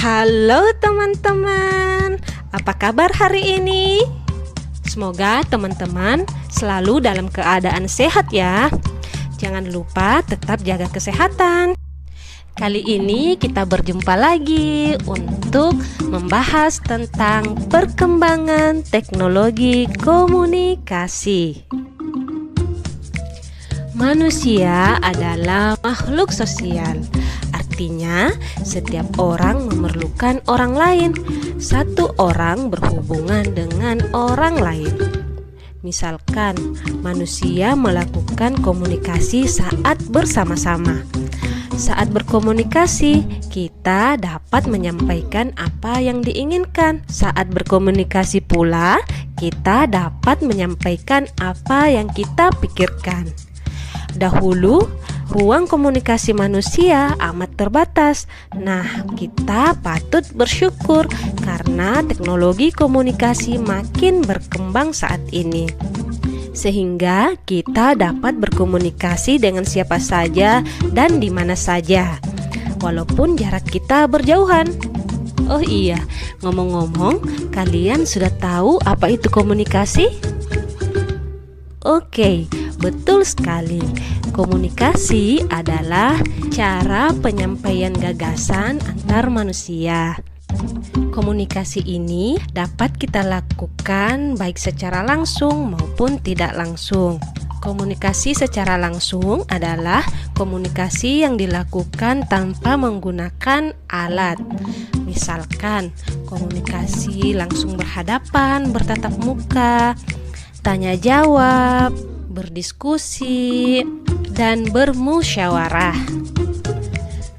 Halo teman-teman, apa kabar hari ini? Semoga teman-teman selalu dalam keadaan sehat ya. Jangan lupa tetap jaga kesehatan. Kali ini kita berjumpa lagi untuk membahas tentang perkembangan teknologi komunikasi. Manusia adalah makhluk sosial. Artinya, setiap orang memerlukan orang lain. Satu orang berhubungan dengan orang lain. Misalkan, manusia melakukan komunikasi saat bersama-sama. Saat berkomunikasi, kita dapat menyampaikan apa yang diinginkan. Saat berkomunikasi pula, kita dapat menyampaikan apa yang kita pikirkan. Dahulu, ruang komunikasi manusia amat terbatas. Nah, kita patut bersyukur karena teknologi komunikasi makin berkembang saat ini. Sehingga kita dapat berkomunikasi dengan siapa saja dan di mana saja, walaupun jarak kita berjauhan. Oh iya, ngomong-ngomong, kalian sudah tahu apa itu komunikasi? Oke, betul sekali. Komunikasi adalah cara penyampaian gagasan antar manusia. Komunikasi ini dapat kita lakukan baik secara langsung maupun tidak langsung. Komunikasi secara langsung adalah komunikasi yang dilakukan tanpa menggunakan alat. Misalkan, komunikasi langsung berhadapan, bertatap muka, tanya jawab, berdiskusi, dan bermusyawarah.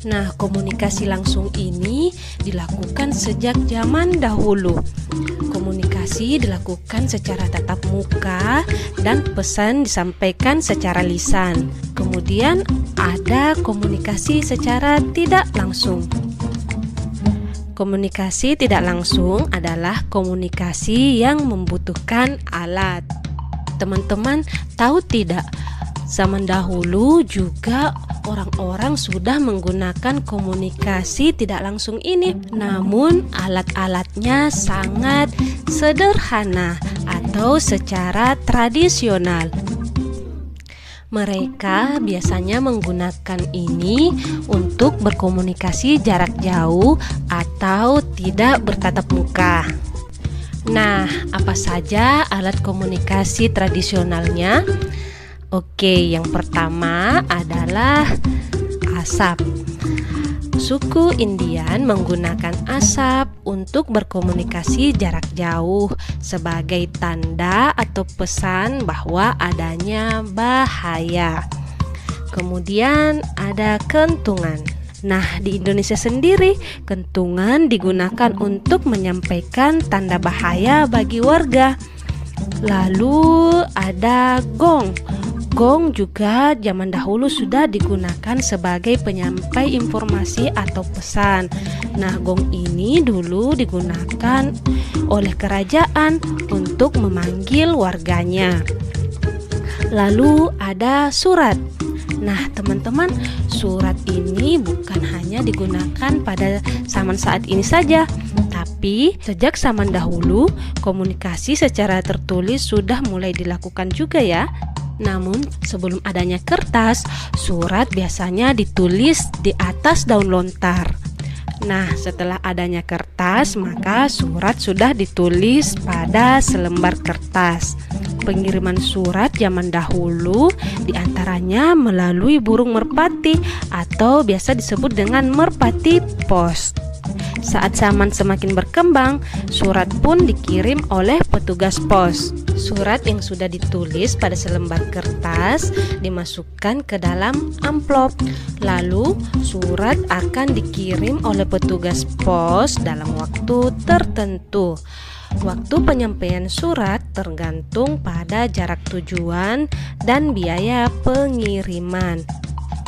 Nah, komunikasi langsung ini dilakukan sejak zaman dahulu. Komunikasi dilakukan secara tatap muka dan pesan disampaikan secara lisan. Kemudian ada komunikasi secara tidak langsung. Komunikasi tidak langsung adalah komunikasi yang membutuhkan alat. Teman-teman tahu tidak, zaman dahulu juga orang-orang sudah menggunakan komunikasi tidak langsung ini. Namun alat-alatnya sangat sederhana atau secara tradisional. Mereka biasanya menggunakan ini untuk berkomunikasi jarak jauh atau tidak bertatap muka. Nah, apa saja alat komunikasi tradisionalnya? Oke, yang pertama adalah asap. Suku Indian menggunakan asap untuk berkomunikasi jarak jauh sebagai tanda atau pesan bahwa adanya bahaya. Kemudian ada kentungan. Nah, di Indonesia sendiri, kentungan digunakan untuk menyampaikan tanda bahaya bagi warga. Lalu ada gong. Gong juga zaman dahulu sudah digunakan sebagai penyampai informasi atau pesan. Nah, gong ini dulu digunakan oleh kerajaan untuk memanggil warganya. Lalu ada surat. Nah, teman-teman, surat ini bukan hanya digunakan pada zaman saat ini saja, tapi sejak zaman dahulu komunikasi secara tertulis sudah mulai dilakukan juga ya. Namun, sebelum adanya kertas, surat biasanya ditulis di atas daun lontar. Nah, setelah adanya kertas, maka surat sudah ditulis pada selembar kertas. Pengiriman surat zaman dahulu diantaranya melalui burung merpati atau biasa disebut dengan merpati pos. Saat zaman semakin berkembang, surat pun dikirim oleh petugas pos. Surat yang sudah ditulis pada selembar kertas dimasukkan ke dalam amplop. Lalu, surat akan dikirim oleh petugas pos dalam waktu tertentu. Waktu penyampaian surat tergantung pada jarak tujuan dan biaya pengiriman.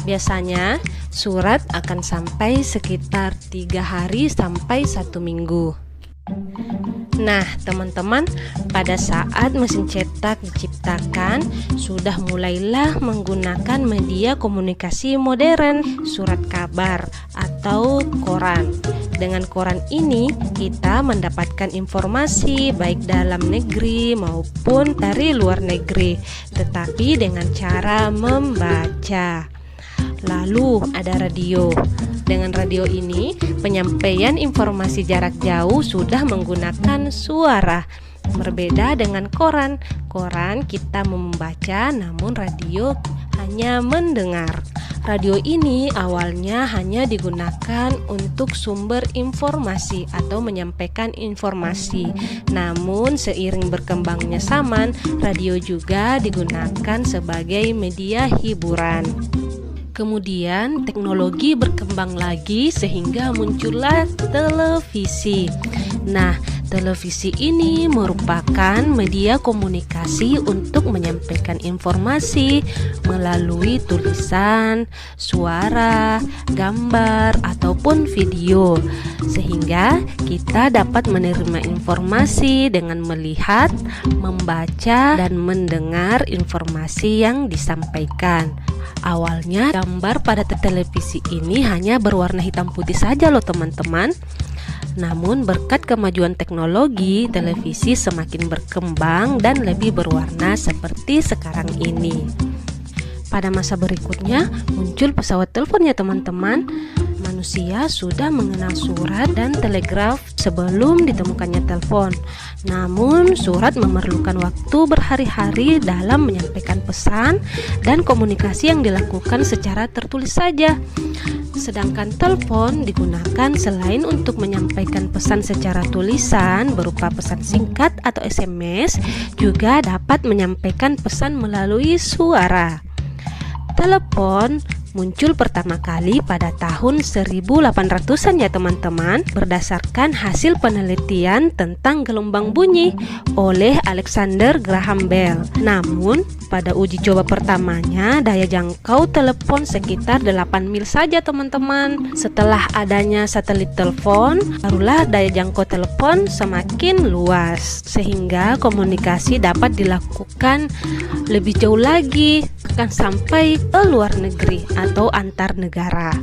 Biasanya, surat akan sampai sekitar 3 hari sampai 1 minggu. Nah, teman-teman, pada saat mesin cetak diciptakan, sudah mulailah menggunakan media komunikasi modern, surat kabar atau koran. Dengan koran ini, kita mendapatkan informasi baik dalam negeri maupun dari luar negeri, tetapi dengan cara membaca. Lalu ada radio. Dengan radio ini, penyampaian informasi jarak jauh sudah menggunakan suara. Berbeda dengan koran. Koran kita membaca, namun radio hanya mendengar. Radio ini awalnya hanya digunakan untuk sumber informasi atau menyampaikan informasi. Namun seiring berkembangnya zaman, radio juga digunakan sebagai media hiburan. Kemudian teknologi berkembang lagi sehingga muncullah televisi. Nah, televisi ini merupakan media komunikasi untuk menyampaikan informasi melalui tulisan, suara, gambar, ataupun video, sehingga kita dapat menerima informasi dengan melihat, membaca, dan mendengar informasi yang disampaikan. Awalnya gambar pada televisi ini hanya berwarna hitam putih saja loh teman-teman. Namun berkat kemajuan teknologi, televisi semakin berkembang dan lebih berwarna seperti sekarang ini. Pada masa berikutnya muncul pesawat telepon ya teman-teman. Manusia sudah mengenal surat dan telegraf sebelum ditemukannya telepon. Namun surat memerlukan waktu berhari-hari dalam menyampaikan pesan dan komunikasi yang dilakukan secara tertulis saja. Sedangkan telepon digunakan selain untuk menyampaikan pesan secara tulisan berupa pesan singkat atau SMS, juga dapat menyampaikan pesan melalui suara. Telepon muncul pertama kali pada tahun 1800-an ya teman-teman, berdasarkan hasil penelitian tentang gelombang bunyi oleh Alexander Graham Bell. Namun pada uji coba pertamanya daya jangkau telepon sekitar 8 mil saja teman-teman. Setelah adanya satelit telepon, barulah daya jangkau telepon semakin luas sehingga komunikasi dapat dilakukan lebih jauh lagi, akan sampai ke luar negeri atau antar negara.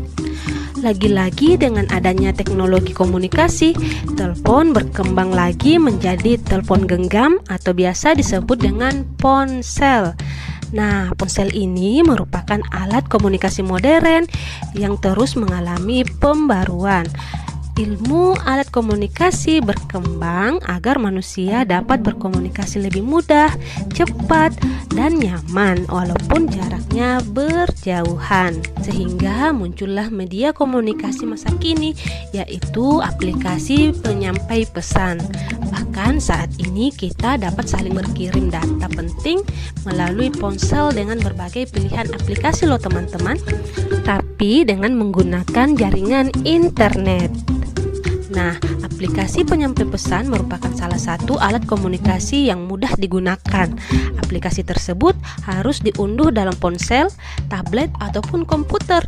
Lagi-lagi dengan adanya teknologi komunikasi, telepon berkembang lagi menjadi telepon genggam atau biasa disebut dengan ponsel. Nah, ponsel ini merupakan alat komunikasi modern yang terus mengalami pembaruan. Ilmu alat komunikasi berkembang agar manusia dapat berkomunikasi lebih mudah, cepat, dan nyaman walaupun jaraknya berjauhan. Sehingga muncullah media komunikasi masa kini, yaitu aplikasi penyampai pesan. Bahkan saat ini kita dapat saling berkirim data penting melalui ponsel dengan berbagai pilihan aplikasi loh teman-teman, tapi dengan menggunakan jaringan internet. Nah, aplikasi penyampai pesan merupakan salah satu alat komunikasi yang mudah digunakan. Aplikasi tersebut harus diunduh dalam ponsel, tablet, ataupun komputer.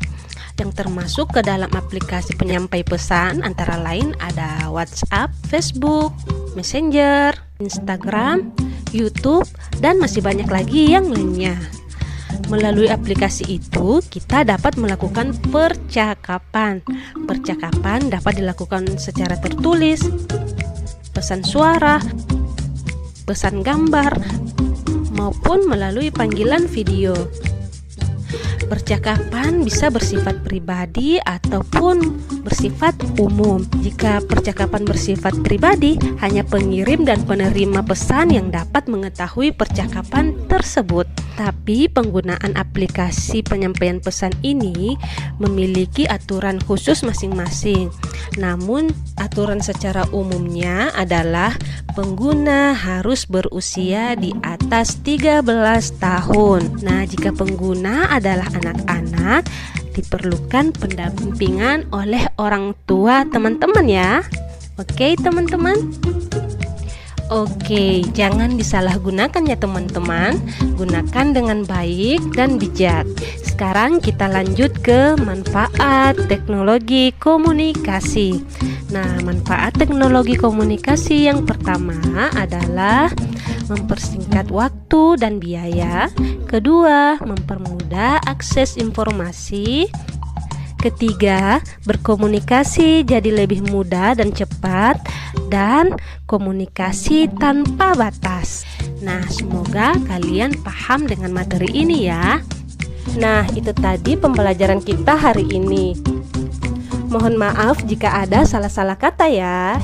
Yang termasuk ke dalam aplikasi penyampai pesan antara lain ada WhatsApp, Facebook, Messenger, Instagram, YouTube, dan masih banyak lagi yang lainnya. Melalui aplikasi itu, kita dapat melakukan percakapan. Percakapan dapat dilakukan secara tertulis, pesan suara, pesan gambar, maupun melalui panggilan video. Percakapan bisa bersifat pribadi ataupun bersifat umum. Jika percakapan bersifat pribadi, hanya pengirim dan penerima pesan yang dapat mengetahui percakapan tersebut. Tapi penggunaan aplikasi penyampaian pesan ini memiliki aturan khusus masing-masing. Namun, aturan secara umumnya adalah pengguna harus berusia di atas 13 tahun. Nah, jika pengguna adalah anak-anak, diperlukan pendampingan oleh orang tua teman-teman ya. Oke, teman-teman. Oke, jangan disalahgunakan ya teman-teman. Gunakan dengan baik dan bijak. Sekarang kita lanjut ke manfaat teknologi komunikasi. Nah, manfaat teknologi komunikasi yang pertama adalah mempersingkat waktu dan biaya. Kedua, mempermudah akses informasi. Ketiga, berkomunikasi jadi lebih mudah dan cepat, dan komunikasi tanpa batas. Nah, semoga kalian paham dengan materi ini ya. Nah, itu tadi pembelajaran kita hari ini. Mohon maaf jika ada salah-salah kata ya.